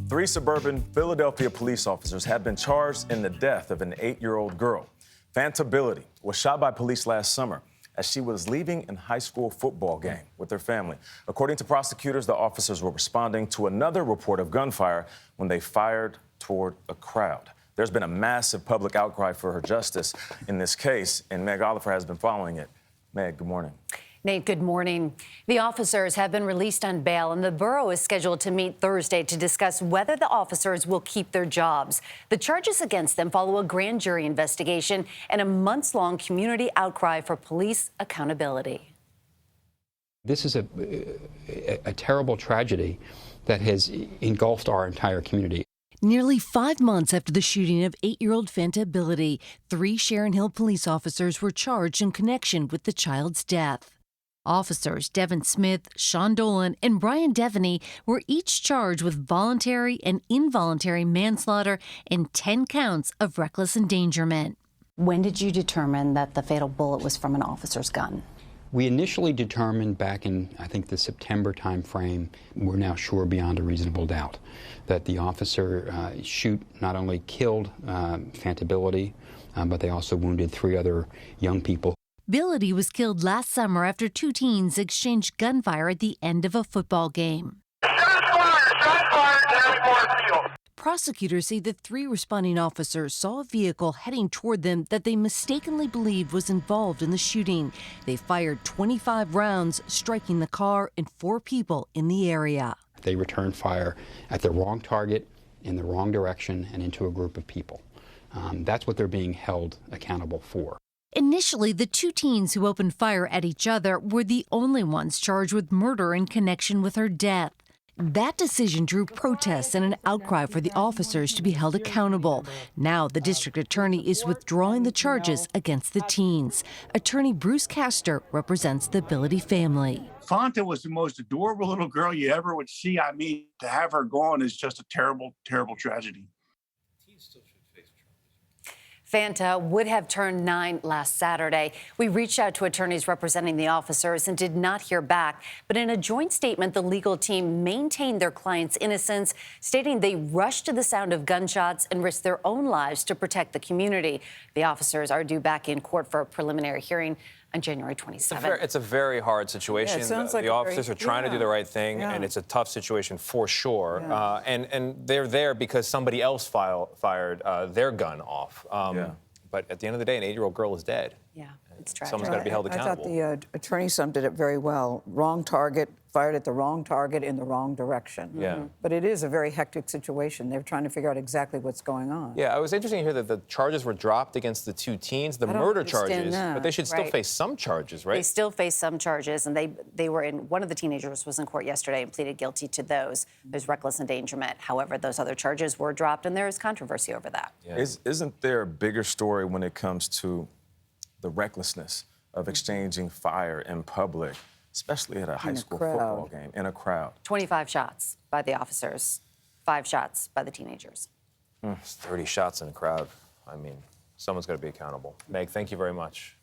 Three suburban Philadelphia police officers have been charged in the death of an 8-year-old girl. Fantability was shot by police last summer as she was leaving a high school football game with her family. According to prosecutors, the officers were responding to another report of gunfire when they fired toward a crowd. There's been a massive public outcry for her justice in this case, and Meg Oliver has been following it. Meg, good morning. Nate, good morning. The officers have been released on bail, and the borough is scheduled to meet Thursday to discuss whether the officers will keep their jobs. The charges against them follow a grand jury investigation and a months-long community outcry for police accountability. This is a terrible tragedy that has engulfed our entire community. Nearly 5 months after the shooting of 8-year-old Fantability, 3 Sharon Hill police officers were charged in connection with the child's death. Officers Devin Smith, Sean Dolan, and Brian Devaney were each charged with voluntary and involuntary manslaughter and 10 counts of reckless endangerment. When did you determine that the fatal bullet was from an officer's gun? We initially determined back in, I think, the September time frame, we're now sure beyond a reasonable doubt, that the officer not only killed Fantability, but they also wounded 3 other young people. Ability was killed last summer after 2 teens exchanged gunfire at the end of a football game. Prosecutors say the 3 responding officers saw a vehicle heading toward them that they mistakenly believed was involved in the shooting. They fired 25 rounds, striking the car and 4 people in the area. They returned fire at the wrong target, in the wrong direction, and into a group of people. That's what they're being held accountable for. Initially, the 2 teens who opened fire at each other were the only ones charged with murder in connection with her death. That decision drew protests and an outcry for the officers to be held accountable. Now, the district attorney is withdrawing the charges against the teens. Attorney Bruce Castor represents the Ability family. Fanta was the most adorable little girl you ever would see. I mean, to have her gone is just a terrible, terrible tragedy. Fanta would have turned 9 last Saturday. We reached out to attorneys representing the officers and did not hear back. But in a joint statement, the legal team maintained their client's innocence, stating they rushed to the sound of gunshots and risked their own lives to protect the community. The officers are due back in court for a preliminary hearing on January 27th. It's a very hard situation. The officers are trying to do the right thing, and it's a tough situation for sure. And they're there because somebody else fired their gun off. But at the end of the day, an 8-year-old girl is dead. Yeah, it's tragic. Someone's got to be held accountable. I thought the attorney summed it up very well. Wrong target, fired at the wrong target in the wrong direction. Yeah. But it is a very hectic situation. They're trying to figure out exactly what's going on. Yeah, it was interesting to hear that the charges were dropped against the 2 teens, the murder charges, but they should still face some charges, right? They still face some charges, and they were in, one of the teenagers was in court yesterday and pleaded guilty to those. There's reckless endangerment. However, those other charges were dropped, and there is controversy over that. Yeah. Isn't there a bigger story when it comes to the recklessness of exchanging fire in public, especially at a high school football game, in a crowd? 25 shots by the officers, 5 shots by the teenagers. 30 shots in a crowd. I mean, someone's got to be accountable. Meg, thank you very much.